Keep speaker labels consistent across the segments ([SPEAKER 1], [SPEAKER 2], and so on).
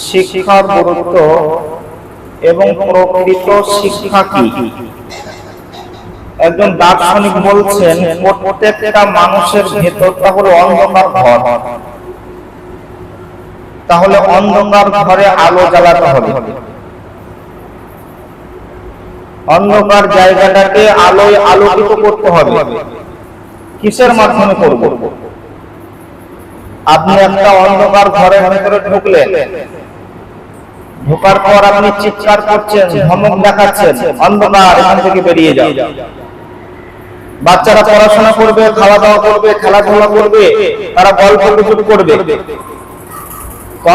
[SPEAKER 1] শিক্ষার গুরুত্ব এবং প্রকৃত শিক্ষা কি। একজন দার্শনিক বলছেন, প্রত্যেকটা মানুষের ভেতরটা হলো অন্ধকার ঘর। তাহলে অন্ধকার ঘরে আলো জ্বালাতে হবে। অন্ধকার জায়গাটাকে আলোয় আলোকিত করতে হবে। কিসের মাধ্যমে করব? আপনি একটা অন্ধকার ঘরের ভেতরে ঢুকলেন, ঢোকার পর আপনি চিৎকার করছেন, ধমক দেখাচ্ছেন, অন্ধকার, এখান থেকে বেরিয়ে যাও। বাচ্চারা পড়াশোনা করবে, খাওয়া দাওয়া করবে, খেলাধুলা করবে, তারা গল্প গুজব করবে।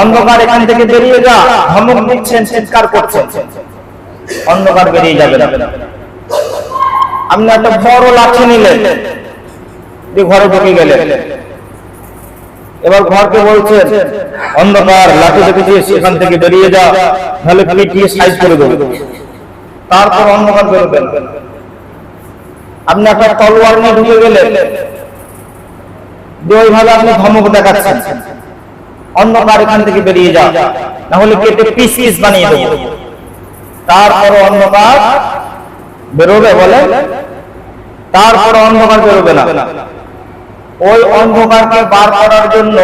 [SPEAKER 1] অন্ধকার, এখান থেকে বেরিয়ে যা, ধমক দিচ্ছেন, চিৎকার করছেন, অন্ধকার বেরিয়ে যাবে না। আপনি একটা বড় লাঠি নিলেন, ঘরে ঢুকে গেলেন, এবার ঘরকে বলছেন, অন্ধকার, লাঠি দেখেছিস, এখান থেকে বেরিয়ে যা, তাহলে পিটিয়ে সাইজ করে দেবো। তারপর অন্ধকার বেরোবেন। আপনি একটা তলোয়ার নিয়ে ঢুকে গেলেন, ওইভাবে আপনি ধমক দেখাচ্ছেন, অন্ধকার, এখান থেকে বেরিয়ে যা, না হলে কেটে পিস পিস বানিয়ে দেবো। তারপর অন্ধকার বেরোবে, বলে তারপর অন্ধকার বেরোবে না। ওই অন্ধকারকে বার করার জন্য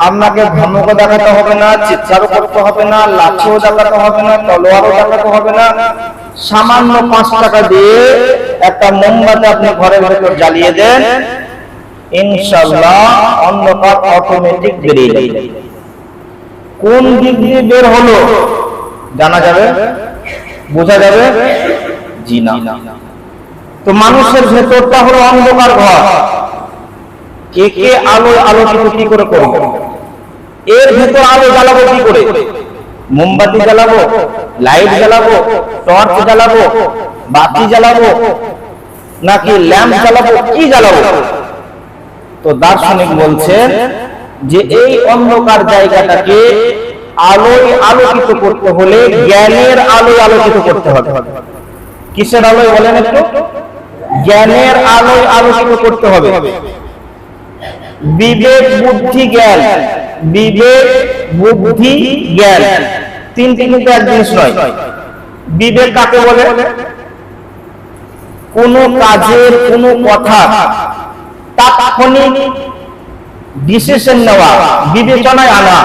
[SPEAKER 1] আপনাকে ধমক দেখাতে হবে না, চিৎকারও করতে হবে না, লাঠিও দেখাতে হবে না, তলোয়ারও দেখাতে হবে না। সামান্য 5 টাকা দিয়ে একটা মোমবাতি আপনি ঘরের ভেতর জ্বালিয়ে দেন, ইনশাআল্লাহ অন্ধকার অটোমেটিক বেরিয়ে যাবে। কোন দিক দিয়ে বের হলো জানা যাবে, বোঝা যাবে? জি না। তো মানুষের ভেতরটা হলো অন্ধকার ঘর। একে আলোয় আলোকিত কি করে করব? এর ভেতর আলো জ্বালাবো কি করে? মোমবাতি জ্বালাবো, লাইট জ্বালাবো, টর্চ জ্বালাবো, বাতি জ্বালাবো, নাকি ল্যাম্প জ্বালাবো, কি জ্বালাবো? তো দার্শনিক বলছেন যে এই অন্ধকার জায়গাটাকে আলোয় আলোকিত করতে হলে জ্ঞানের আলোয় আলোকিত করতে হবে। কিসের আলোয় বলেন একটু? জ্ঞানের আলোয় আলোকিত করতে হবে। বিবেক, বুদ্ধি, জ্ঞান। বিবেক, বুদ্ধি, জ্ঞান, তিনটি কিন্তু এক জিনিস নয়। বিবেক কাকে বলে? কোন কাজের, কোন কথা তাৎক্ষণিক ডিসিশন নেওয়া, বিবেচনায় আনা,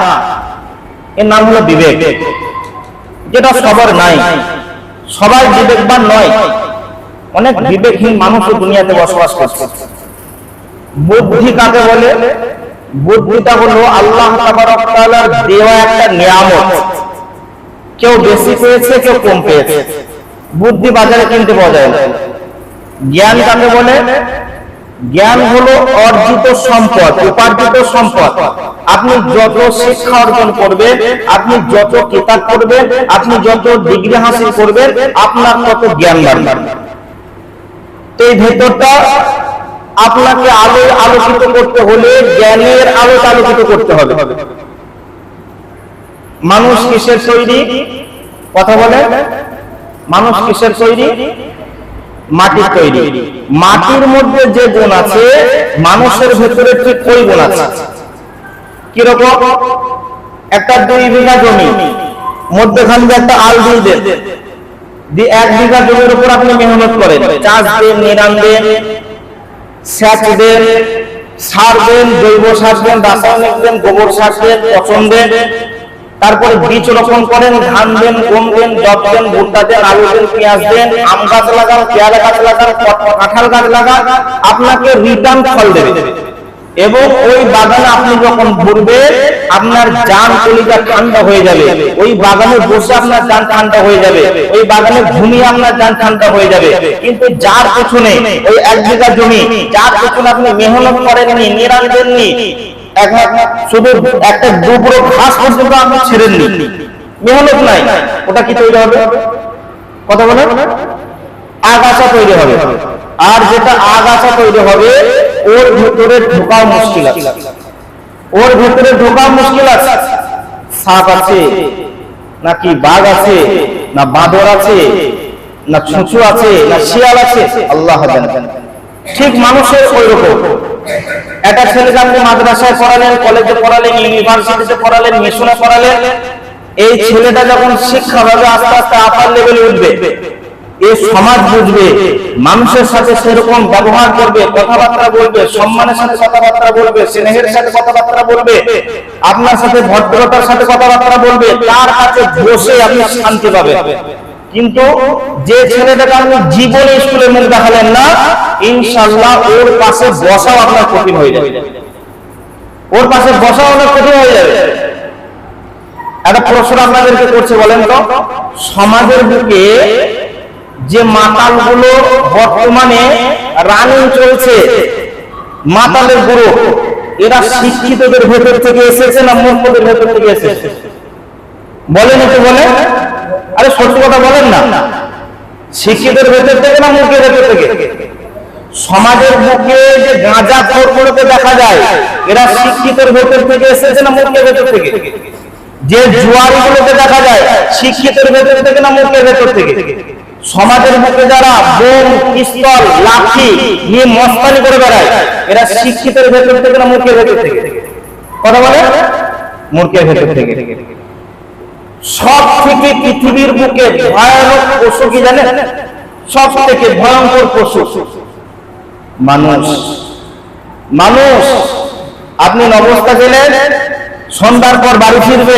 [SPEAKER 1] এর নাম হলো বিবেক। যেটা সবার নাই, সবাই বিবেকবান নয়, অনেক বিবেকহীন মানুষও দুনিয়াতে বসবাস করছে। বুদ্ধি কাকে বলে? বুদ্ধিটা হলো আল্লাহ তাবারক তাআলার দেওয়া একটা নিয়ামত। কেউ বেশি পেয়েছে, কেউ কম পেয়েছে। বুদ্ধি বাজারে কিনতে পাওয়া যায় না। জ্ঞান কাকে বলে? জ্ঞান হলো অর্জিত সম্পদ, উপার্জিত সম্পদ। আপনি যত শিক্ষা অর্জন করবেন, আপনি যত কিতাব পড়বেন, আপনি যত ডিগ্রি হাসিল করবেন, আপনার তত জ্ঞান বাড়বে। তো এই ভেতরটা আপনাকে আলোয় আলোকিত করতে হলে জ্ঞানের আলো আলোকিত করতে হবে। মানুষ কিসের তৈরি? কথা বলে, মানুষ কিসের তৈরি? মাটির তৈরি। মাটির মধ্যে যে গুণ আছে, মানুষের ভেতরে ঠিক ওই গুণ আছে। কিরকম? একটা 2 বিঘা জমি, মধ্যখান দিয়ে একটা আল দিয়ে দেন, 1 বিঘা জমির উপর আপনি মেহনত করেন, চাষ দেন, নিরান দেন, সেচ দেন, সার দেন, জৈব সার দেন, রাসায়নিক দেন, গোবর সার দেন, পচন দেন, তারপরে বীজ রোপণ করেন, ধান দেন, গম দেন, জব দেন, ভুট্টা দেন, আলু দেন, পেঁয়াজ দেন, আম গাছ লাগান, পেয়ারা গাছ লাগান, কাঁঠাল গাছ লাগান, আপনাকে রিটার্ন ফল দেবে। এবং ওই বাগানে আপনি যখন ঘুরবেন, আপনার জান কলিজা ঠান্ডা হয়ে যাবে। ওই বাগানে বসে আপনার জান ঠান্ডা হয়ে যাবে, ওই বাগানে ঘুমিয়ে আপনার জান ঠান্ডা হয়ে যাবে। কিন্তু যার পেছনে ওই 1 বিঘা জমি, যার পেছনে আপনি মেহনত করেননি, নিরান দেননি, শুধু একটা দুবড়ো ঘাস পর্যন্ত আপনি ছেড়েননি, মেহনত নাই, ওটা কি তৈরি হবে? কথা বলে, আগাছা তৈরি হবে। আর যেটা আগাছা তৈরি হবে, ওর ভেতরে ঢোকাও মুশকিল আছে। ওর ভেতরে ঢোকাও মুশকিল আছে। সাপ আছে, নাকি বাঘ আছে, না বাঁদর আছে, না ছুঁচু আছে, না শিয়াল আছে, আল্লাহ জানেন। ঠিক মানুষের ওই রকম একটা ছেলেকে আপনি মাদ্রাসায় পড়ালেন, কলেজে পড়ালেন, ইউনিভার্সিটিতে পড়ালেন, মিশনে পড়ালেন, এই ছেলেটা যখন শিক্ষা পাবে আস্তে আস্তে আপার লেভেলে উঠবে, এই সমাজ বুঝবে, মানুষের সাথে সেরকম ব্যবহার করবে, কথাবার্তা বলবে, সম্মানের সাথে কথাবার্তা বলবে, স্নেহের সাথে কথাবার্তা বলবে, আপনার সাথে ভদ্রতার সাথে কথাবার্তা বলবে, তার কাছে বসে আপনি শান্তি পাবেন। কিন্তু যে ছেলেটাকে আপনি জীবনে স্কুলে মুখ দেখালেন না, ইনশাআল্লাহ ওর পাশে বসাও আপনার কঠিন হয়ে যাবে, ওর পাশে বসাও অনেক কঠিন হয়ে যাবে। একটা প্রশ্ন আপনাদেরকে করছে, বলেন তো, সমাজের বুকে যে মাতালগুলো বর্তমানে রানিং চলছে, মাতালের গ্রুপ, এরা শিক্ষিতদের ভেতর থেকে এসেছে না মূর্খদের ভেতর থেকে এসেছে? বলেন একটু, বলেন, আরে সত্যি কথা বলেন না, শিক্ষিতের ভেতর থেকে না মূর্খের ভেতর থেকে? সমাজের বুকে যে গাঁজা খোরগুলোকে দেখা যায়, এরা শিক্ষিতের ভেতর থেকে এসেছে না মূর্খের ভেতর থেকে? যে জুয়ারিগুলোকে দেখা যায়, শিক্ষিতের ভেতর থেকে না মূর্খের ভেতর থেকে? সমাজের বুকে যারা বোম, পিস্তল, লাঠি নিয়ে মস্তানি করে বেড়ায়, এরা শিক্ষিতের ভেতর থেকে না মূর্খের ভেতর থেকে? কথা বলে, মূর্খের ভেতর থেকে। সব থেকে পৃথিবীর বুকে ভয়ানক পশু কি জানেন? সব থেকে ভয়ঙ্কর পশু মানুষ। মানুষ, আপনি নবস্থা গেলেন, সন্ধ্যার পর বাড়ি ফিরবে,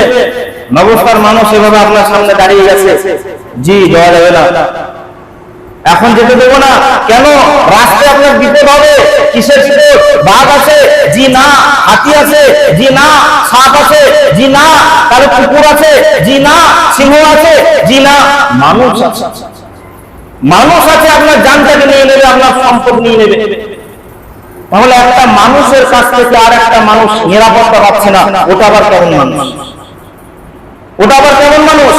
[SPEAKER 1] নবস্থার মানুষ এভাবে আপনার সামনে দাঁড়িয়ে গেছে, জি যাওয়া যাবে না, এখন যেতে দেবো না। কেন? রাস্তায় আপনার বিপদ হবে। কিসের বিপদ? বাঘ আছে, জি না। হাতি আছে, জি না। সাপ আছে, জি না। তাহলে কুকুর আছে, জি না। সিংহ আছে, জি না। মানুষ আছে, মানুষ আছে, আপনার জানটাকে নিয়ে নেবে, আপনার সম্পদ নিয়ে নেবে। তাহলে একটা মানুষের কাছ থেকে আর একটা মানুষ নিরাপত্তা পাচ্ছে না, ওটা আবার কেমন মানুষ? ওটা আবার কেমন মানুষ?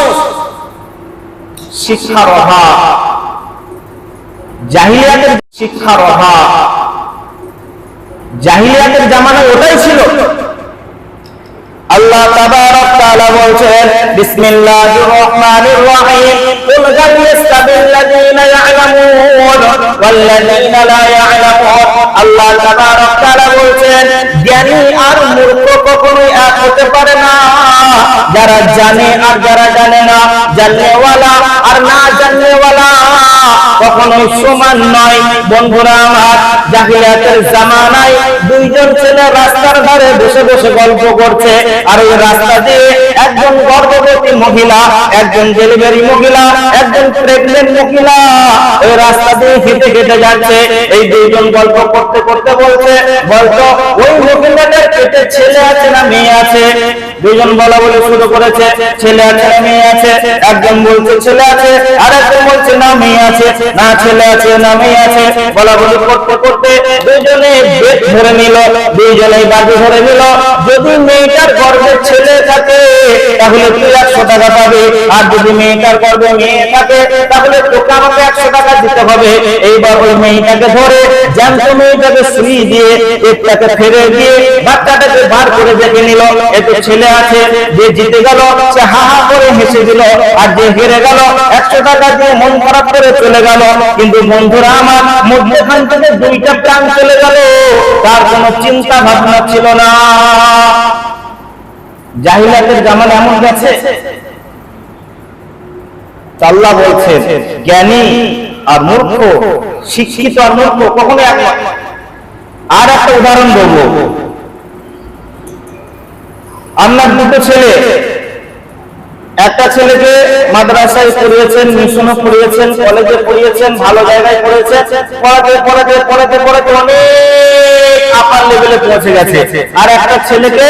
[SPEAKER 1] শিক্ষার অভাব, জাহিলিয়াতের শিক্ষার অভাব, জাহিলিয়াতের জামানায় ওটাই ছিল। আল্লাহ তাবারক তাআলা বলছেন, বিসমিল্লাহির রহমানির রহিম, কুল হাল ইয়াস্তাবিল্লাযীনা ইয়া'লামুন ওয়াল্লাযীনা লা ইয়া'লামুন। আল্লাহ তাবারক তাআলা বলছেন, জ্ঞানী আর মূর্খ কখনোই এক হতে পারে না। যারা জানে আর যারা জানে না, জাননেওয়ালা আর না জাননেওয়ালা কখনোই সমান নয়। বন্ধুরা আমার, জাহিলিয়াতের জামানায় দুইজন ছেলে রাস্তার ধারে বসে বসে গল্প করছে, আর ওই রাস্তা দিয়ে একজন গর্ভবতী মহিলা, একজন ডেলিভারি মহিলা, একজন প্রেগনেন্ট মহিলা ওই রাস্তা দিয়ে হেঁটে হেঁটে যাচ্ছে। এই দুইজন গল্প করতে করতে বলছে, বলতো ওই মহিলাটার পেটে ছেলে আছে না মেয়ে আছে? দুইজন বলা বলে শুরু করেছে, ছেলে আছে না মেয়ে আছে? একজন বলছে ছেলে আছে, আর একজন বলছে না মেয়ে আছে, না ছেলে আছে না মেয়ে আছে। বলা বলি করতে করতে দুইজনে বেদ ধরে নিল, দুইজনে বাজি ধরে নিল, যদি মেয়েটার গর্ভে ছেলে থাকে তাহলে তুই 100 টাকা পাবে, আর যদি মেয়েটার গর্ভে মেয়ে থাকে তাহলে তোকে আমাকে 100 টাকা দিতে হবে। এইবার ওই মেয়েটাকে ধরে জ্যান্ত মেয়েটাকে সুই দিয়ে একটাকে ফেলে দিয়ে বাচ্চাটাকে বার করে দেখে নিল, এতে ছেলে আছে। যে জিতে গেল সে হা হা করে হেসে দিল, আর যে হেরে গেল 100 টাকা দিয়ে মন খারাপ করে চলে গেল। কিন্তু বন্ধুরা আমার, মধ্যখান থেকে দুইটা প্রাণ চলে গেল, তার কোনো চিন্তা ভাবনা ছিল না। জাহিলিয়াতের জামানা এমন গেছে। আল্লাহ বলছেন, জ্ঞানী আর মূর্খ, শিক্ষিত আর মূর্খ কখনো এক নয়। আর একটা উদাহরণ দেবো, আপনার দুটো ছেলে, একটা ছেলেকে মাদ্রাসায় পড়িয়েছেন, মিশনে পড়িয়েছেন, কলেজে পড়িয়েছেন, ভালো জায়গায় পড়েছেন, পড়াতে পড়াতে পড়াতে পড়াতে অনেক আপার লেভেলে পৌঁছে গেছে। আর একটা ছেলেকে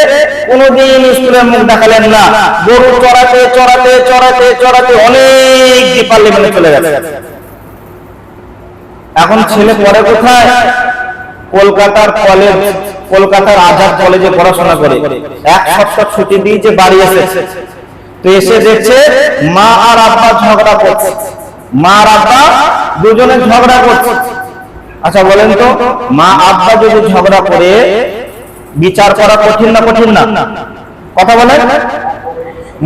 [SPEAKER 1] কোনোদিন স্কুলের মুখ দেখালেন না, গরু চড়াতে চড়াতে চড়াতে চড়াতে অনেক ডিপার লেভেলে চলে গেছে। এখন ছেলে পড়ে কোথায়? কলকাতার কলেজ, কলকাতার আজাদ কলেজে পড়াশোনা করে। এক সপ্তাহ ছুটি দিয়েছে, বাড়ি এসেছে, তো এসে দেখছে মা আর আব্বা ঝগড়া করছে, মা আর আব্বা দুজনে ঝগড়া করছে। আচ্ছা বলেন তো, মা আব্বা যদি ঝগড়া করে বিচার করা কঠিন না কঠিন না? কথা বলেন।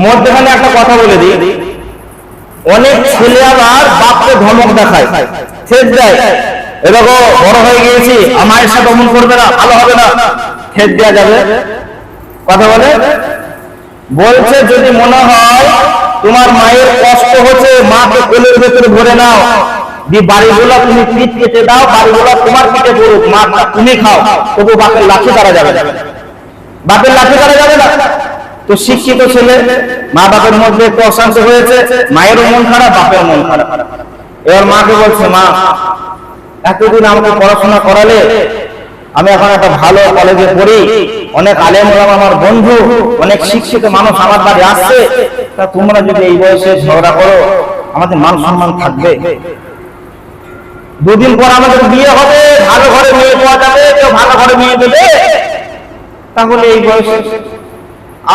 [SPEAKER 1] মধ্যখানে একটা কথা বলে দিই, অনেক ছেলে আবার বাপকে ধমক দেখায়, ছেদ দেয়, দেখো বড় হয়ে গিয়েছি, মায়ের সাথে অমন করবে না, ভালো হবে না, খেদ দেওয়া যাবে? কথা বলে বলছে যদি মনে হয় তোমার মায়ের কষ্ট হচ্ছে, মাকে কোলের ভেতরে ভরে নাও, বাড়িগুলা তুমি পিঠ কেটে দাও, বাড়িগুলা তোমার পিঠে পড়ুক, মাটা তুমি খাও, তবু বাপের লাঠি তারা যাবে না, বাপের লাঠি তারা যাবে না। তো শিক্ষিত ছেলে, মা বাপের মধ্যে একটু অশান্তি হয়েছে, মায়েরও মন খারাপ, বাপের মন খারাপ। এবার মাকে বলছে, মা এতদিন আমাকে পড়াশোনা করালে, আমি এখন একটা ভালো কলেজে পড়ি, অনেক আলেম ওলামা আমার বন্ধু, অনেক শিক্ষিত মানুষ আমার বাড়ি আসছে, তা তোমরা যদি এই বয়সে ঝগড়া করো, আমাদের মান সম্মান থাকবে? দুদিন পর আমাদের বিয়ে হবে, ভালো ঘরে মেয়ে পাওয়া যাবে, কেউ ভালো ঘরে মেয়ে দেবে, তাহলে এই বয়সে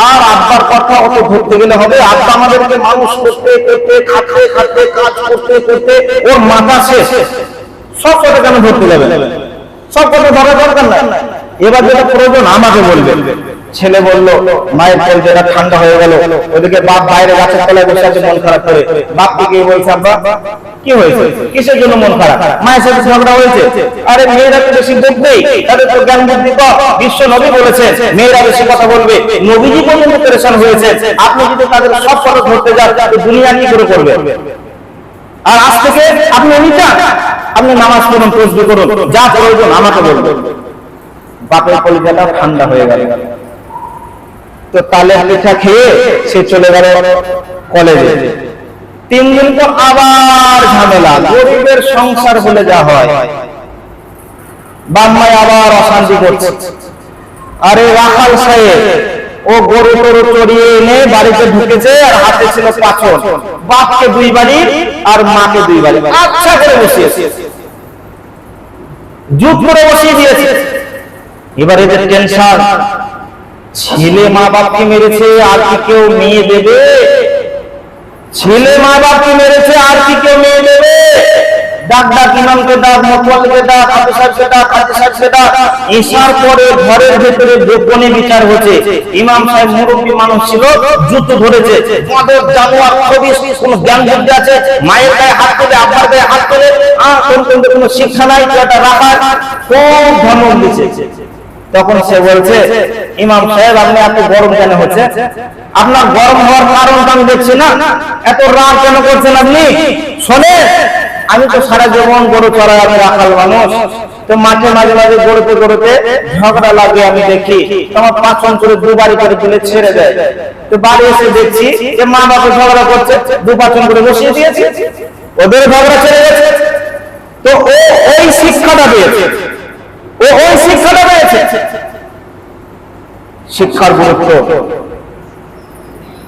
[SPEAKER 1] আর আব্বার কথা অত ধরতে গেলে হবে? আব্বা আমাদেরকে মানুষ করতে করতে, খাটতে খাটতে, কাজ করতে করতে ওর মাথা শেষ, সব কথা কেন ধরতে যাবে? সব কথা ধরার দরকার নাই। এবার যেটা প্রয়োজন আমাকে বলবে। ছেলে বলল, মায়ের তেল যেটা ঠান্ডা হয়ে গেল, ওদিকে বাপ বাইরে গাছের তলায় বসে আছে মন খারাপ করে, বাপ দিকে বলছে, আব্বা কি হয়েছে, কিসের জন্য মন খারাপ? মায়ের সাথে ঝগড়া হয়েছে। আরে মেয়েরা তো বেশি দেখবেই, তাদের তো জ্ঞান বুদ্ধি কম, বিশ্ব নবী বলেছে মেয়েরা বেশি কথা বলবে, নবীজি পর্যন্ত পেরেশান হয়েছে, আপনি যদি তাদের সব কথা ধরতে যান তো দুনিয়া কি করে করবে? আর আজ থেকে আপনি নিতাম, আপনি নামাজ পড়ুন, তসবিহ করুন, যা প্রয়োজন আমাকে বলবেন। বাপের কলিজাটা ঠান্ডা হয়ে গেল। তো তালে পিঠা খেয়ে সে চলে গেল কলেজে। 3 দিন পর আবার ঝামেলা, গরিবের সংসার বলে যা হয়, বাম্মায় আবার অশান্তি করছে। আরে রাখাল সাহেব ও গরু টরু চড়িয়ে এনে বাড়িতে ঢুকেছে, আর হাতে ছিল পাথর, বাপকে 2 বাড়ি আর মাকে 2 বাড়ি, আচ্ছা করে বসিয়েছে, যুগ করে বসিয়ে দিয়েছে। এবার এদের টেনশন, ছেলে মা বাপকে মেরেছে, আর কি কেউ মেয়ে দেবে? ছেলে মা বাপকে মেরেছে, আর কি কেউ মেয়ে দেবে? ডাক ডাক, ইমামকে ডাক, মোতওয়াল্লিকে ডাক, হাফেজ সাহেবকে ডাক, হাফেজ সাহেবকে ডাক। ঈশার পরে ঘরের ভেতরে গোপনে বিচার হচ্ছে। ইমাম সাহেব মুরব্বী মানুষ ছিল, জুতো ধরেছে, মাদক জানোয়ার খবিশ, কোন জ্ঞান বুদ্ধি আছে? মায়ের গায়ে হাত তোলে, আব্বার গায়ে হাত তোলে, কোনো শিক্ষা নাই, এটা রাখার খুব ধমক দিচ্ছে। তখন সে বলছে, ইমাম সাহেব আপনি এত গরম কেন হচ্ছে? আপনার গরম হওয়ার কারণটা আমি দেখছি না, এত রাগ কেন করছেন আপনি? শোনেন, আমি তো সারা জীবন গরু চড়াই, আমি রাখাল মানুষ, তো মাঠে মাঝে মাঝে গড়তে গড়তে ঝগড়া লাগে, আমি দেখি তোমার 5 করে 2 বাড়ি করে তুলে ছেড়ে দেয়। তো বাড়ি এসে দেখছি যে মা বাবা ঝগড়া করছে, 2-5 করে বসিয়ে দিয়েছে, ওদের ঝগড়া ছেড়ে গেছে। তো ও ওই শিক্ষাটা পেয়েছে, ও ওই শিক্ষাটা পেয়েছে। শিক্ষার গুরুত্ব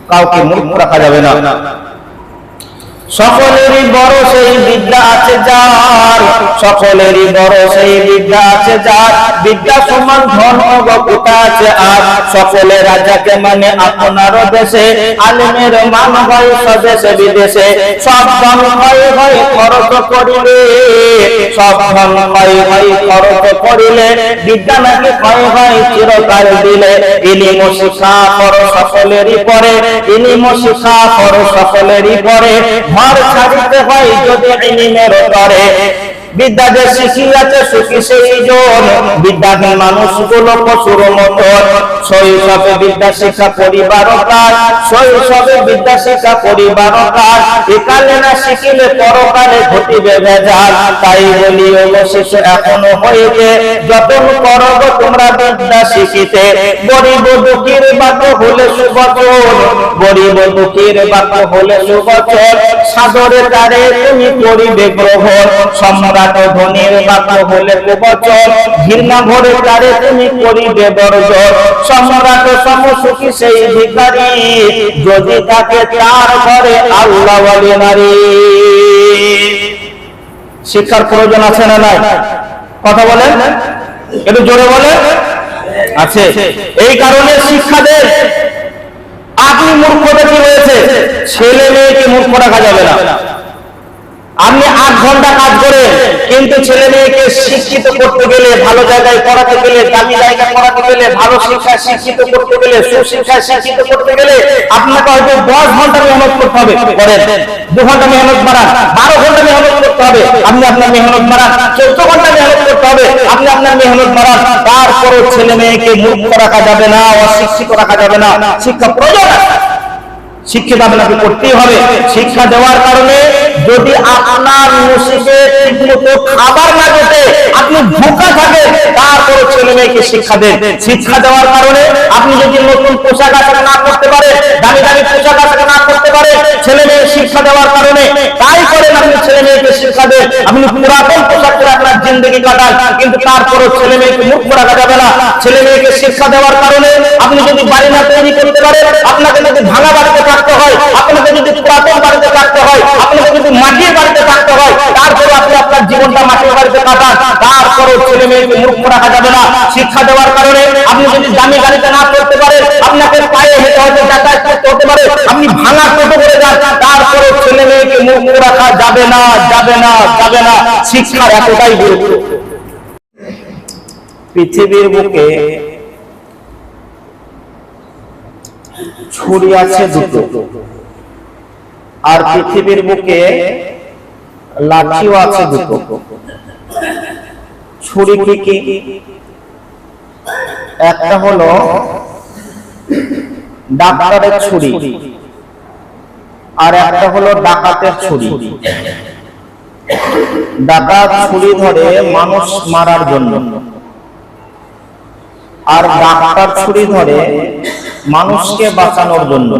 [SPEAKER 1] কাউকে মূর্খ রাখা যাবে না। সকলেরই বড় সেই বিদ্যা আছে যার, সকলেরই বড় সেই বিদ্যা আছে যার, বিদ্যা সমান ধন অবকুতা আছে আর। সকলে রাজাকে মানে আপনার দেশে, আলেমের মান হয় স্বদেশে বিদেশে। সব ধন হয় হয় খরচ করিলে, সব ধন হয় হয় খরচ করিলে, বিদ্যা নাকি হয় হয় চিরকাল দিলে। ইলিম শিক্ষা করো সকলেরই পরে, ইলিম শিক্ষা করো সকলেরই পরে, ঘর ছাড়িতে হয় যদি ইলিমের তরে। বিদ্যা যে শিখিয়াছে সুখী সেই জন, বিদ্যাহীন মানুষগুলো পশুর মতন। শৈশবে বিদ্যা শিক্ষা পরিবার কাজ, শৈশবে বিদ্যা শিক্ষা পরিবার কাজ। একালে না শিখিলে পরকালে ঘটিবে ভেজাল। তাই বলি ও শিশু এখনো হইতে, যতন করো তোমরা বিদ্যা শিখিতে। গরিব দুঃখীর বাক্য হলে সুবচন, গরিব দুঃখীর বাক্য হলে সুবচন। সাদরে তারে তুমি করিবে গ্রহণ, সম্রাট ধনীর বাক্য হলে কুবচন। ঘৃণা ভরে তারে তুমি করিবে বর্জন। সম্রাট সমসুখী সেই ভিখারি, যদি তাকে তার ঘরে আল্লাহ ওয়ালি নারী। শিক্ষার প্রয়োজন আছে না নাই? কথা বলেন, একটু জোরে বলেন। আছে। এই কারণে শিক্ষা দেন। আপনি মূর্খতা কি হয়েছে? ছেলে মেয়েকে মূর্খ রাখা যাবে না। আপনি 8 ঘন্টা কাজ করেন, কিন্তু ছেলে মেয়েকে শিক্ষিত করতে গেলে, ভালো জায়গায় পড়াতে গেলে, দামি জায়গায় পড়াতে গেলে, ভালো শিক্ষায় শিক্ষিত করতে গেলে, সুশিক্ষায় শিক্ষিত করতে গেলে আপনাকে হয়তো 10 ঘন্টা মেহনত করতে হবে। করেন 2 ঘন্টা মেহনত বাড়ান, 12 ঘন্টা মেহনত করতে হবে, আপনি আপনার মেহনত বাড়ান, 14 ঘন্টা মেহনত করতে হবে, আপনি আপনার মেহনত বাড়ান। তারপরও ছেলে মেয়েকে মূর্খ রাখা যাবে না, অশিক্ষিত রাখা যাবে না। শিক্ষা প্রয়োজন আছে, শিক্ষিত আপনাকে করতেই হবে। শিক্ষা দেওয়ার কারণে যদি আপনার নসিবে ঠিকমতো খাবার না জোটে, আপনি ভুকা থাকেন, তারপর ছেলে মেয়েকে শিক্ষা দেন। শিক্ষা দেওয়ার কারণে আপনি যদি নতুন পোশাক আশাক না করতে পারে, দামি দামি পোশাক আশাক না করতে পারে, ছেলে মেয়ে শিক্ষা দেওয়ার কারণে তাই করেন, আপনি ছেলে মেয়েকে শিক্ষা দেন। আপনি পুরাতন পোশাক পরে আপনার জিন্দগি কাটান, কিন্তু তারপরও ছেলে মেয়েকে মূর্খ রাখা যাবে না। ছেলে মেয়েকে শিক্ষা দেওয়ার কারণে আপনি যদি বাড়ি না তৈরি করতে পারেন, আপনাকে যদি ভাঙা বাড়িতে থাকতে হয়, আপনাকে যদি পুরাতন বাড়িতে থাকতে হয়, আপনাকে যদি মাটির বাড়িতে থাকতে হয়, তারপরে আপনি আপনার জীবনটা মাটির বাড়িতে কাটান, তারপরও ছেলে মেয়েকে মূর্খ রাখা যাবে না। শিক্ষা দেওয়ার কারণে আপনি যদি দামি গাড়িতে না করতে পারেন, আপনাকে পায়ে হেঁটে হয়তো যাতায়াত করতে হতে পারে, আপনি ভাঙা টোটো করে যান, তারপরও ছেলে মেয়েকে মূর্খ রাখা যাবে না, যাবে না, যাবে না। শিক্ষার এতটাই গুরুত্ব। পৃথিবীর বুকে ছুরি আছে দুটো, আর পৃথিবীর বুকে লাঠিও আছে দুটো। ছুরি কি কি? একটা হলো ডাক্তারের ছুরি, আর একটা হলো ডাকাতের ছুরি। ডাকাত ছুরি ধরে মানুষ মারার জন্য, আর ডাক্তার ছুরি ধরে মানুষকে বাঁচানোর জন্য।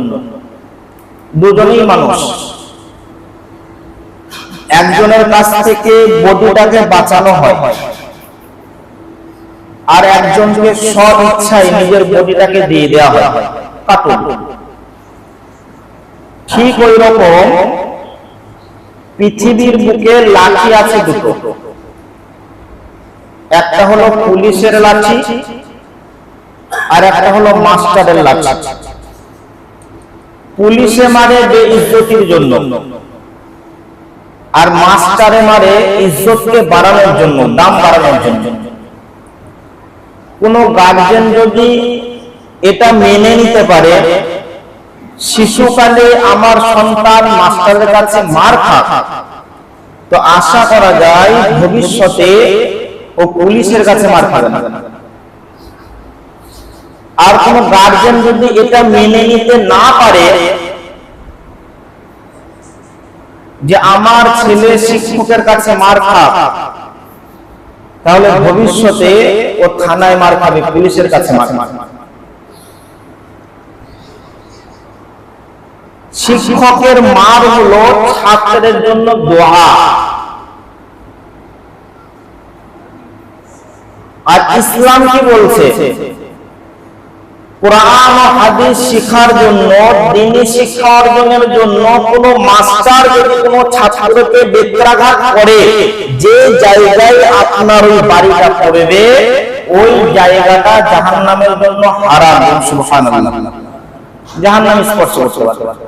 [SPEAKER 1] দুজনেই মানুষ। একজনের কাছ থেকে বডিটাকে বাঁচানো হয়, আর একজনকে সৎ ইচ্ছায় নিজের বডিটাকে দিয়ে দেওয়া হয় কাটুন। ঠিক ওই রকম পৃথিবীর বুকে লাঠি আছে দুটো। একটা হলো পুলিশের লাঠি, আর একটা হলো মাস্টারের লাঠি। পুলিশে মারে বেইজ্জতির জন্য, আর মাস্টারে মারে ইজ্জতকে বাড়ানোর জন্য, দাম বাড়ানোর জন্য। কোন গার্জেন যদি এটা মেনে নিতে পারে, শিশুকালে আমার সন্তান মাস্টারের কাছে মার খাক, তো আশা করা যায় ভবিষ্যতে ও পুলিশের কাছে মার খাবে না। আর কোন গার্জেন যদি এটা মেনে নিতে না পারে যে আমার ছেলে শিক্ষকের কাছে মার খাক, তাহলে ভবিষ্যতে ও থানায় মার খাবে, পুলিশের কাছে মার খাবে। শিক্ষকের মার হলো ছাত্রদের জন্য দোয়া, আর ইসলাম কি বলছে? কোরআন ও হাদিস শিক্ষার জন্য, দ্বীনি শিক্ষা অর্জনের জন্য কোন মাস্টার যদি কোন ছাত্রকে বেত্রাঘাত করে, যে জায়গায় আপনার ওই বাড়িটা পড়বে, ওই জায়গাটা জাহান্নামের জন্য হারাম। সুবহানাল্লাহ, জাহান্নাম স্পর্শ করতে পারে।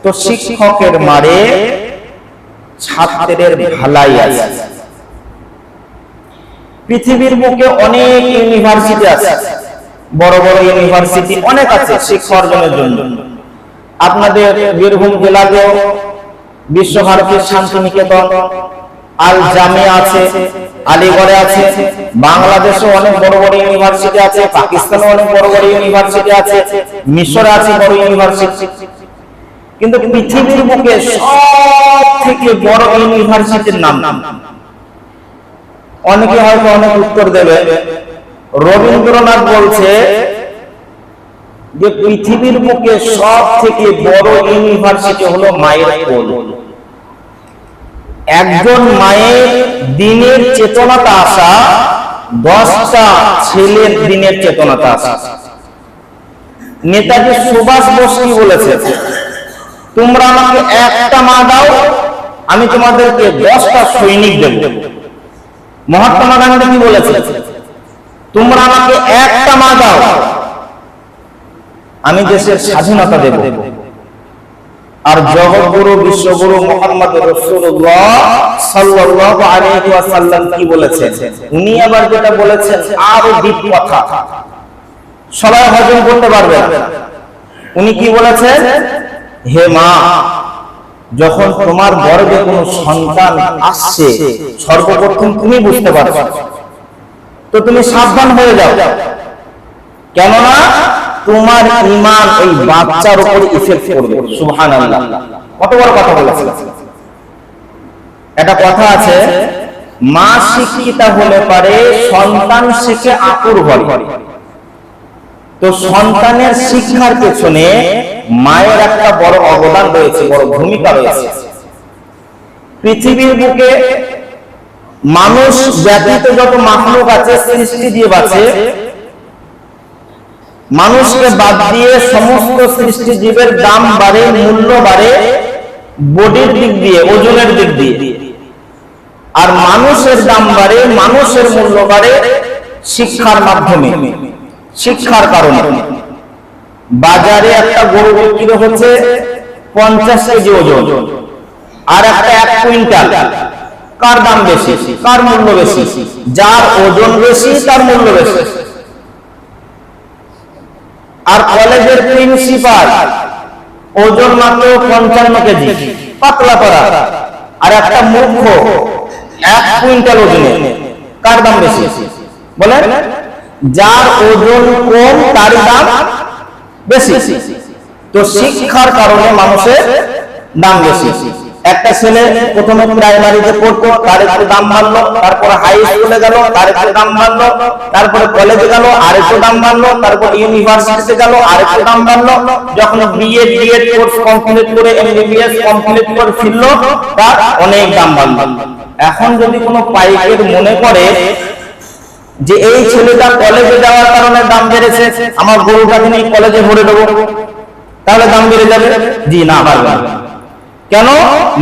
[SPEAKER 1] তো শিক্ষকের মারে ছাত্রের ভালাই আছে। পৃথিবীর বুকে অনেক ইউনিভার্সিটি আছে, বড় বড় ইউনিভার্সিটি অনেক আছে শিক্ষা অর্জনের জন্য। আপনাদের বীরভূম জেলাতেও বিশ্বভারতী শান্তিনিকেতন, আল জামিয়া আছে, আলিগড়ে আছে, বাংলাদেশে অনেক বড় বড় ইউনিভার্সিটি আছে, পাকিস্তানে অনেক বড় বড় ইউনিভার্সিটি আছে, মিশরে আছে বড় ইউনিভার্সিটি। কিন্তু পৃথিবীর বুকে সব থেকে বড় ইউনিভার্সিটির নাম অনেকে হয়তো অনেক উত্তর দেবে। রবীন্দ্রনাথ বলছে যে পৃথিবীর বুকে সব থেকে বড় ইউনিভার্সিটি হলো মায়ের কোল। একজন মায়ের দিনের চেতনাটা আসা, 10টা ছেলের দিনের চেতনাটা আসা। নেতাজি সুভাষ বোস কি বলেছে? তোমরা আমাকে একটা মা দাও, আমি তোমাদেরকে 10টা সৈনিক দেব। মহাত্মা গান্ধী কি বলেছে? তোমরা আমাকে একটা মা দাও, আমি দেশের স্বাধীনতা দেব। আর জগৎগুরু বিশ্বগুরু মুহাম্মদ রাসূলুল্লাহ সাল্লাল্লাহু আলাইহি ওয়াসাল্লাম কি বলেছেন? উনি আবার যেটা বলেছেন আরো ডিপ কথা, সবাই হজম করতে পারবে না। উনি কি বলেছেন? হে মা, যখন তোমার গর্ভে কোনো সন্তান আসছে সর্বপ্রথম তুমি বুঝতে পারছো, তো তুমি সাবধান হয়ে যাও, কেননা তোমার ঈমান এই বাচ্চার উপর ইফেক্ট করবে। সুবহানাল্লাহ, কত বড় কথা বলেছে। একটা কথা আছে, মা শিক্ষিতা হলে পারে সন্তান শিখে আতুর হয়। তো সন্তানের শিক্ষার পেছনে মায়ের একটা বড় অবদান রয়েছে, বড় ভূমিকা রয়েছে। পৃথিবীর বুকে মানুষ ব্যতীত যত মাখলুক আছে, সৃষ্টি দিয়ে বাঁচে, মানুষকে বাদ দিয়ে সমস্ত সৃষ্টি জীবের দাম বাড়ে, মূল্য বাড়ে বডির দিক দিয়ে, ওজনের দিক দিয়ে। আর মানুষের দাম বাড়ে, মানুষের মূল্য বাড়ে শিক্ষার মাধ্যমে, শিক্ষার কারণে। বাজারে একটা গরু বিক্রি হচ্ছে 50 কেজি ওজন, আর একটা 1 কুইন্টাল। কার দাম বেশি, কার মূল্য বেশি? যার ওজন বেশি তার মূল্য বেশি। আর কলেজের প্রিন্সিপাল ওজন মাত্র 55 কেজি, পাতলা করা, আর একটা মূর্খ 1 কুইন্টাল ওজনে, কার দাম বেশি? বলেন, যার ওজন কম তার দাম বেশি। তো শিক্ষার কারণে মানুষের দাম বেশি। একটা ছেলে প্রথমে প্রাইমারিতে পড়তো, তার একটু দাম বাড়লো, তারপরে হাই স্কুলে গেল, তার একটু দাম বাড়লো, তারপরে কলেজে গেল, আর একটু দাম বাড়লো, তারপর ইউনিভার্সিটিতে গেল, আর একটু দাম বাড়লো। যখন বিএড ডিএড কোর্স কমপ্লিট করে এমবিবিএস কমপ্লিট করে ফিরলো, তার অনেক দাম বাড়লো। এখন যদি কোনো পাইকের মনে করে যে এই ছেলেটা কলেজে যাওয়ার কারণে দাম বেড়েছে, আমার গরুটাকে নিয়ে কলেজে ভরে দেবো, তাহলে দাম বেড়ে যাবে? জি না, পারবে না। কেন?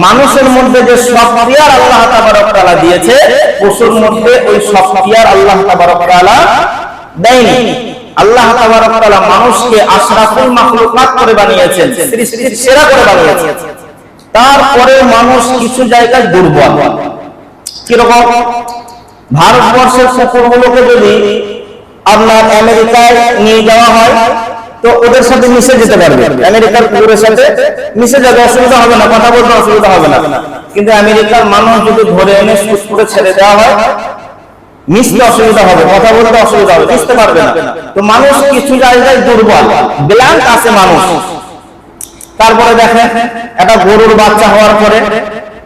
[SPEAKER 1] মানুষের মধ্যে যে সফটওয়্যার আল্লাহ তাবারক তাআলা দিয়েছে, পশুর মধ্যে ওই সফটওয়্যার আল্লাহ তাবারক তাআলা দেয়নি। আল্লাহ তাবারক তাআলা মানুষকে আশরাফুল মাখলুকাত করে বানিয়েছেন, সৃষ্টির সেরা করে বানিয়েছেন। তারপরে মানুষ কিছু জায়গায় দুর্বল। কিরকম? ভারতবর্ষের কুকুরগুলোকে যদি আপনার আমেরিকায় নিয়ে যাওয়া হয়, তো ওদের সাথে মিশে যেতে পারবে, আমেরিকার কুকুরের সাথে মিশে যাবে, অসুবিধা হবে না, কথা বলতে অসুবিধা হবে না। কিন্তু আমেরিকার মানুষ যদি ধরে এনে কুকুরে ছেড়ে দেওয়া হয়, মিশতে অসুবিধা হবে, কথা বলতে অসুবিধা হবে, মিশতে পারবে না। তো মানুষ কিছু জায়গায় দুর্বল, ব্ল্যাঙ্ক আছে মানুষ। তারপরে দেখেন, একটা গরুর বাচ্চা হওয়ার পরে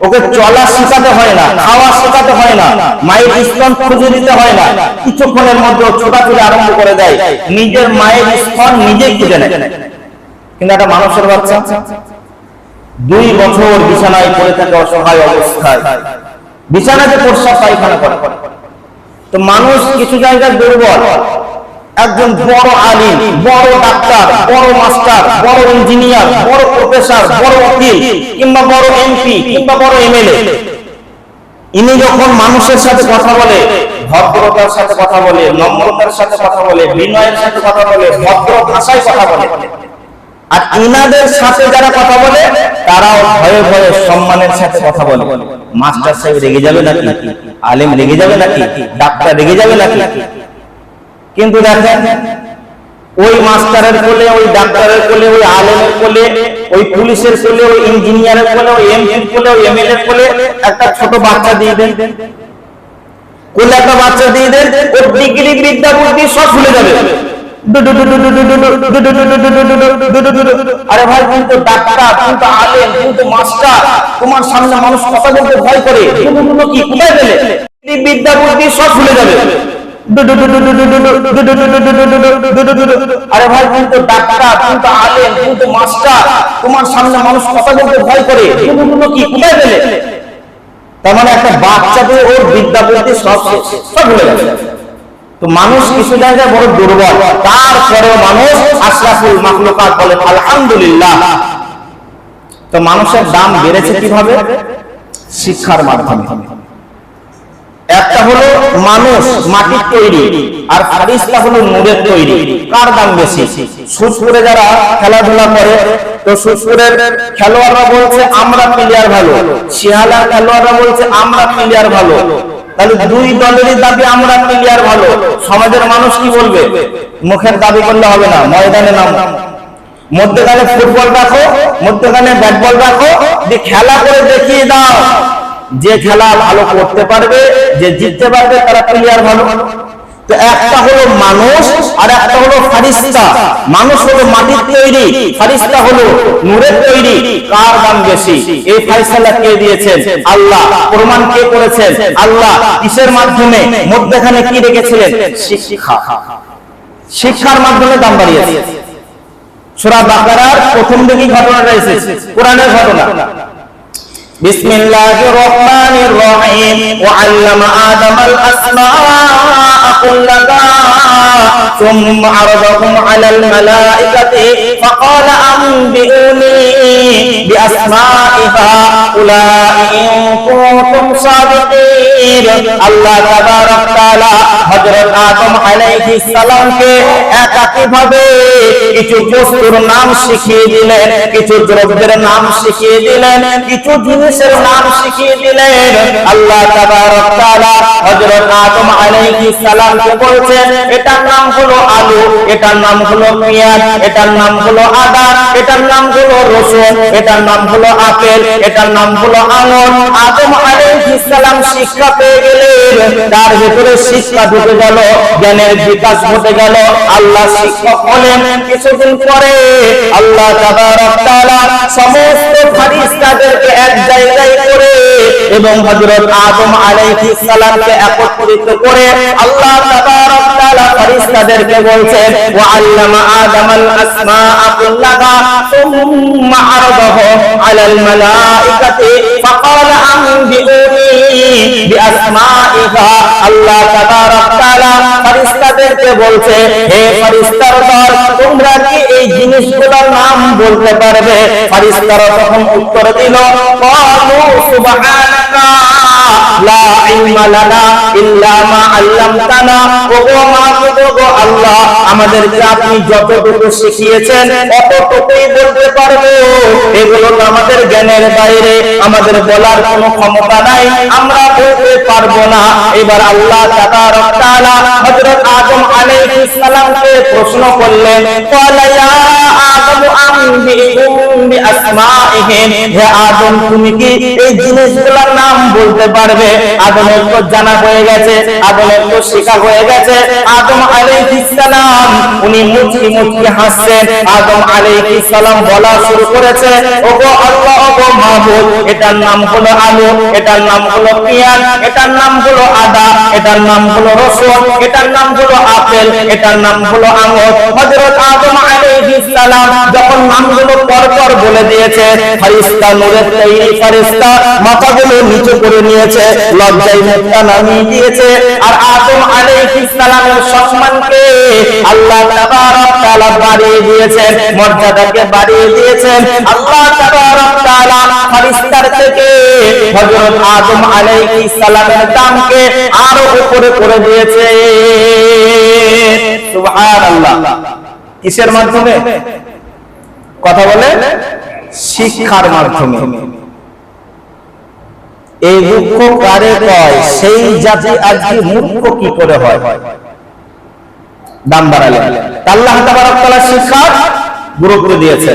[SPEAKER 1] ওকে চলা শেখাতে হয় না, খাওয়া শেখাতে হয় না, মায়ের স্তন খুঁজে দিতে হয় না, কিছুক্ষণের মধ্যে ছোটাছুটি আরম্ভ করে দেয়, নিজের মায়ের স্তন নিজেই খুঁজে নেয়। কিন্তু একটা মানুষের বাচ্চা 2 বছর বিছানায় পড়ে থাকে, অসহায় অবস্থায়, বিছানাতে প্রস্রাব পায়খানা করে। তো মানুষ কিছু জায়গায় দুর্বল। একজন বড় আলিম, বড় ডাক্তার, বড় মাস্টার, বড় ইঞ্জিনিয়ার, বড় প্রফেসর, বড় উকিল, কিংবা বড় এমপি, কিংবা বড় এমএলএ, ইনি যখন মানুষের সাথে কথা বলে, ভদ্রতার সাথে কথা বলে, নম্রতার সাথে কথা বলে, বিনয়ের সাথে কথা বলে, ভদ্র ভাষায় কথা বলে। আর ইনাদের সাথে যারা কথা বলে তারাও ভয়ে ভয়ে সম্মানের সাথে কথা বলে। মাস্টার সাহেব রেগে যাবে নাকি? আলেম রেগে যাবে নাকি? ডাক্তার রেগে যাবে নাকি? কিন্তু দেখেন, ওই মাস্টারের কোলে, ওই ডাক্তারের কোলে, ওই আলেমের কোলে, ওই পুলিশের কোলে, ওই ইঞ্জিনিয়ারের কোলে, ওই এমপির কোলে, ওই এমএলএর কোলে একটা ছোট বাচ্চা দিয়ে দেন, কোলে একটা বাচ্চা দিয়ে দেন, ওর ডিগ্রি বিদ্যা বুদ্ধি সব ভুলে যাবে। আরে ভাই, তুমি তো ডাক্তার, তুমি তো আলেম, তুমি তো মাস্টার, তোমার সামনে মানুষ কথা বলতে ভয় করে, কি কোথায় গেলে? বিদ্যা বুদ্ধি সব ভুলে যাবে। আরে ভাই, তুমি তো ডাক্তার, তুমি তো আলেম, তুমি তো মাস্টার, তোমার সামনে মানুষ কথা বলতে ভয় করে, কি কোথায় গেলে? তার মানে একটা বাচ্চাকে ওর বিদ্যা বুদ্ধি সব ভুলে যাবে। তো মানুষ কিছু জায়গায় বড় দুর্বল, তারপরেও মানুষ আশরাফুল মাখলুকাত বলে আলহামদুলিল্লাহ। তো মানুষের দাম বেড়েছে কিভাবে? শিক্ষার মাধ্যমে। একটা হলো মানুষ মাটির তৈরি, আর ফারিস্তা হলো নূরের তৈরি। কার দাম বেশি? সুদপুরে যারা খেলাধুলা করে, তো সুদপুরের খেলোয়াড়রা বলছে আমরা প্লেয়ার ভালো, শিয়ালার খেলোয়াড়রা বলছে আমরা প্লেয়ার ভালো। তাহলে 2 দলেরই দাবি আমরা প্লেয়ার ভালো। সমাজের মানুষ কি বলবে? মুখের দাবি করলে হবে না, ময়দানে নাম। মধ্যখানে ফুটবল রাখো, মধ্যখানে ব্যাট বল রাখো, দিয়ে খেলা করে দেখিয়ে দাও। যে খেলা ভালো করতে পারবে, যে জিততে পারবে, তারা প্লেয়ার ভালো। তো একটা হলো মানুষ আর একটা হলো ফারিস্তা। মানুষ হলো মাটির তৈরি, ফারিস্তা হলো নূরের তৈরি। কার দাম বেশি? এই ফয়সালা কে দিয়েছেন? আল্লাহ। প্রমাণ কে করেছেন? আল্লাহ। কিসের মাধ্যমে? মধ্যখানে কি রেখেছিলেন? শিক্ষা। শিক্ষার মাধ্যমে দাম বাড়িয়েছে। সূরা বাকারার প্রথম দিকে ঘটনাটা এসেছে, কোরআনের ঘটনা। বিসমিল্লাহির রহমানির রহিম। ওয়াল্লামা আদামাল আসমাআ কুল্লাহা সুম্মা আরাদাহুম আলাল মালাইকাতি ফাকালা আনবিউনি বিআসমাই হাউলাই ইন কুনতুম সাদিকিন। আল্লাহ তাবারাক তাআলা হযরত আদম আলাইহিস সালামকে একইভাবে কিছু বস্তুর নাম শিখিয়ে দিলেন, কিছু দ্রব্যের নাম শিখিয়ে দিলেন, কিছু জিনিসের নাম শিখিয়ে দিলেন। আল্লাহ তাবারক তাআলা হযরত আদম আলাইহিস সালামকে বলছেন, এটার নাম হলো আলু, এটার নাম হলো পেঁয়াজ, এটার নাম হলো আদা, এটার নাম হলো রসুন, এটার নাম হলো আপেল, এটার নাম হলো আঙুর। আদম আলাইহিস সালাম শিক্ষা পেয়ে গেলেন, তার ভিতরে শিক্ষা ঢুকে গেল, জ্ঞানের বিকাশ ঘটে গেল। আল্লাহ শিক্ষক হলেন। কিছুদিন পরে আল্লাহ তাবারক তাআলা সমস্ত ফেরেশতাদেরকে এক জায়গায় করে এবং হযরত আদম আলাইহিস সালামকে একত্রিত করে আল্লাহ তাবারক তাআলা ফেরেশতাদেরকে বলছেন, ওয়া আল্লামা আদামাল আসমাআ কুল্লাহা সুম্মা আরাদাহু আলাল মালাইকাতি ফাকালা আনবিউনি বিআসমাইহা। আল্লাহ তাবারক তাআলা ফেরেশতাদেরকে বলছে, হে ফেরেশতার দল, তোমরা কি এই জিনিসগুলোর নাম বলতে পারবে? ফেরেশতারা তখন উত্তর দিল, ক্বালু সুবহানাকা লা ইলমা লানা ইল্লা মা আল্লামতানা। ওগো মাবুদ, ওগো আল্লাহ, আমাদেরকে আপনি যতটুকু শিখিয়েছেন ততটুকুই বলতে পারবো। এগুলো তো আমাদের জ্ঞানের বাইরে, আমাদের বলার কোনো ক্ষমতা নাই, আমরা বলতে পারবো না। এবার আল্লাহ তাবারক তাআলা হযরত আদম আলাইহিস সালামকে প্রশ্ন করলেন, ক্বালা ইয়া আদম আনবিহুম বিআসমাইহিম। হে আদম, তুমি কি এই জিনিসগুলোর নাম বলতে পারবে? আদমের তো জানা হয়ে গেছে, আদমের তো শেখা হয়ে গেছে। আদম আলাইহিস সালাম উনি মুচকি মুচকি হাসছেন। আদম আলাইহিস সালাম বলা শুরু করেছে, ওগো আল্লাহ, ওগো মাবুদ, এটার নাম হলো আলু, এটার নাম হলো পেঁয়াজ, এটার নাম হলো আদা, এটার নাম হলো রসুন, এটার নাম হলো আপেল, এটার নাম হলো আঙুর। হযরত আদম আলাইহিস সালাম যখন নামগুলো পরপর বলে দিয়েছে, ফেরেশতা, নূরের তৈরি ফেরেশতা মাথাগুলো নিচু করে নিয়েছে, লজ্জায় মুখটা নামিয়ে দিয়েছে। আর আদম আলাইহিস সালামের সম্মানকে আল্লাহ তাবারক তাআলা বাড়িয়ে দিয়েছেন, মর্যাদাকে বাড়িয়ে দিয়েছেন। আল্লাহ তাবারক তাআলা ফেরেশতার থেকে হযরত আদম আলাইহিস সালামের দামকে আরো উপরে করে দিয়েছে। সুবহানাল্লাহ। কিসের মাধ্যমে? কথা বলে, শিক্ষার মাধ্যমে। এই দুঃখ কারে কয়? সেই জাতি আজকে মূর্খ কি করে হয়? দাম বাড়ালেন। আল্লাহ তাবারক তাআলা শিক্ষার গুরুত্ব দিয়েছে।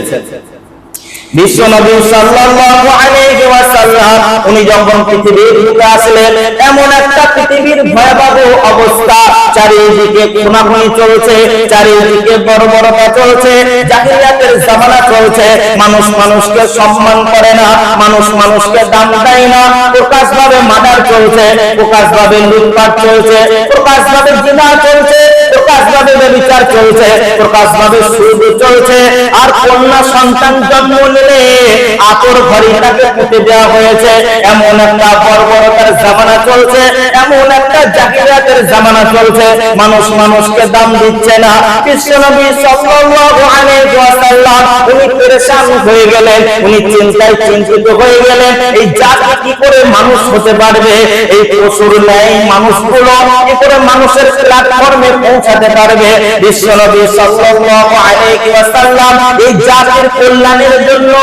[SPEAKER 1] বিশ্বনবী সাল্লাল্লাহু আলাইহি ওয়াসাল্লাম উনি যখন পৃথিবীর বুকে আসলেন, এমন একটা পৃথিবীর ভয়াবহ অবস্থা, চারিদিকে খুনাখুনি চলছে, চারিদিকে বর্বরতা চলছে, জাহিলিয়াতের জামানা চলছে। মানুষ মানুষকে সম্মান করে না, মানুষ মানুষকে দাম দেয় না। প্রকাশভাবে মার্ডার চলছে, প্রকাশভাবে লুটপাট চলছে, প্রকাশভাবে জিনা চলছে, প্রকাশভাবে ব্যভিচার চলছে, প্রকাশভাবে সুদ চলছে। আর কন্যা সন্তান জন্ম নিলে আতর ঘড়িটাকে পুঁতে দেওয়া হয়েছে। এমন একটা বর্বরতার জামানা চলছে, এমন একটা জাহিলিয়াতের জামানা চলছে। মানুষ মানুষকে দাম দিচ্ছে না। বিশ্বনবী সাল্লাল্লাহু আলাইহি ওয়াসাল্লাম উনি পেরেশান হয়ে গেলেন, উনি চিন্তায় চিন্তিত হয়ে গেলেন। এই জাতি কি করে মানুষ হতে পারবে? এই পশুর ন্যায় মানুষগুলো কি করে মানুষের প্ল্যাটফর্মে পৌঁছাতে পারবে? বিশ্বনবী সাল্লাল্লাহু আলাইহি ওয়াসাল্লাম এই জাতির কল্যাণের জন্য,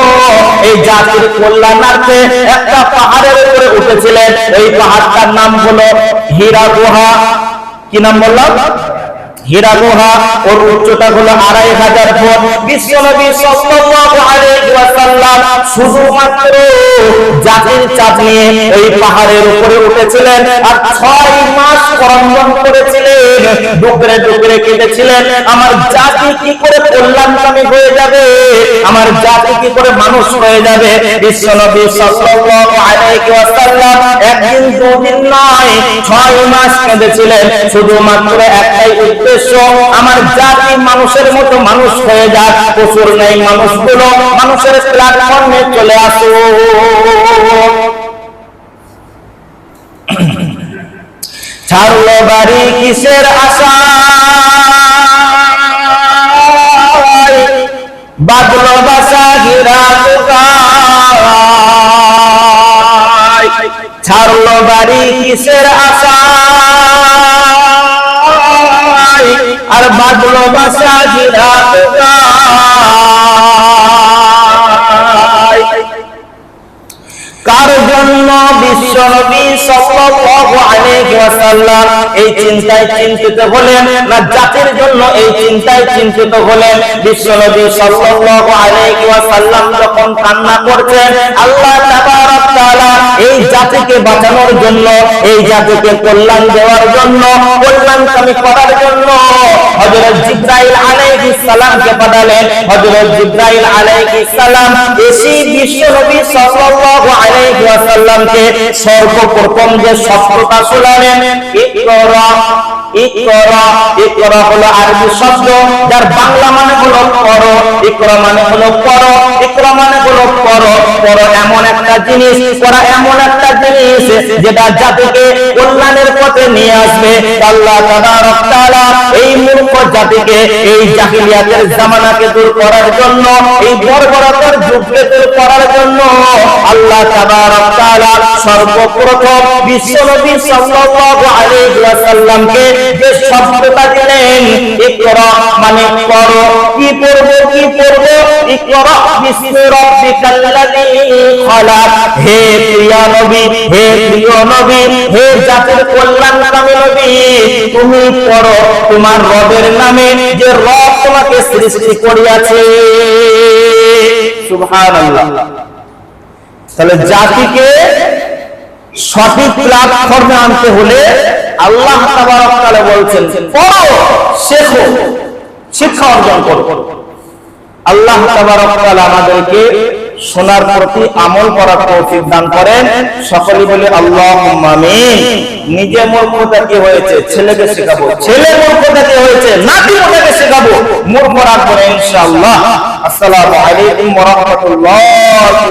[SPEAKER 1] এই জাতির কল্যাণার্থে একটা পাহাড়ের উপরে উঠেছিলেন। এই পাহাড়টার নাম হলো হীরা গুহা। কি নাম বললাম? হীরা গুহা, ওর উচ্চতা হলো 2500 ফুট। বিশ্বনবী সাল্লাল্লাহু আলাইহি ওয়াসাল্লাম শুধুমাত্র জাতির চাঁদ নিয়ে এই পাহাড়ের উপরে উঠেছিলেন আর 6 মাস করঞ্জন করেছিলেন, ডুকরে ডুকরে কেঁদেছিলেন, আমার জাতি কি করে কল্যাণকামী হয়ে যাবে, আমার জাতি কি করে মানুষ হয়ে যাবে। বিশ্বনবী সাল্লাল্লাহু আলাইহি ওয়াসাল্লাম একদিন দুদিন নয় 6 মাস কেঁদেছিলেন, শুধুমাত্র একটাই উদ্দেশ্য, আমার জাতি মানুষের মতো মানুষ হয়ে যাক, পশুর নেই মানুষগুলো মানুষের প্ল্যাটফর্মে চলে আসো। ছাড়লো বাড়ি কিসের আশা, বাদলো বাসা ঘিরা কোথায়, ছাড়লো বাড়ি কিসের আশা আর বাদলো বাসা ঘিরা কোথায়। কার জন্য বিশ্বনবী সাল্লাল্লাহু আলাইহি ওয়াসাল্লাম এই চিন্তায় চিন্তিত হলেন, না জাতির জন্য এই চিন্তায় চিন্তিত হলেন। বিশ্বনবী সাল্লাল্লাহু আলাইহি ওয়াসাল্লাম যখন কান্না করছেন, আল্লাহ তাবারক তাআলা এই জাতিকে বাঁচানোর জন্য, এই জাতিকে কল্যাণ দেওয়ার জন্য, কল্যাণকামী করার জন্য হযরত জিবরাইল আলাইহিস সালামকে পাঠালেন। হযরত জিবরাইল আলাইহিস সালাম এসে বিশ্বনবী সাল্লাল্লাহু আলাইহি ওয়াসাল্লামকে সর্বপ্রথম যে শব্দটা শোনালেন, ইকরা। ইকরা, ইকরা হলো আরবি শব্দ, যার বাংলা মানে হলো পড়ো। ইকরা মানে হলো পড়ো, ইকরা মানে হলো পড়ো। পড়ো এমন একটা জিনিস, পড়া এমন একটা জিনিস যেটা জাতিকে কল্যাণের পথে নিয়ে আসবে। আল্লাহ তাবারক তাআলা এই মূর্খ জাতিকে, এই জাহিলিয়াতের জামানাকে দূর করার জন্য, এই বর্বরতার যুগকে দূর করার জন্য আল্লাহ তাবারক তাআলা সর্বপ্রথম বিশ্বনবী সাল্লাল্লাহু আলাইহি ওয়াসাল্লামকে যে শব্দটা দিলেন, ইকরা মানে পড়ো। কি পড়বো, কি পড়বো? ইকরা বিসমি রাব্বিকাল্লাযী খালাক। হে প্রিয় নবী, হে প্রিয় নবী, হে জাতির কল্যাণকামী নবী, তুমি পড়ো তোমার রবের নামে, যে রব তোমাকে সৃষ্টি করিয়াছে। সুবহানাল্লাহ। তাহলে জাতিকে সঠিক প্ল্যাটফর্মে আনতে হলে আল্লাহ তাবারক তাআলা বলছেন পড়ো, শেখো, শিক্ষা অর্জন করো। আল্লাহ তাবারক তাআলা আমাদেরকে শোনার প্রতি আমল করার তৌফিক দান করেন। সকলে বলে আল্লাহুম্মা আমিন। নিজে মূর্খতা কি হয়েছে, ছেলেকে শেখাবো। ছেলে মূর্খতা কি হয়েছে, নাতি ওটাকে শেখাবো। মূর্খ রাখবো ইনশাআল্লাহ। আসসালামু আলাইকুম ওয়া রাহমাতুল্লাহ।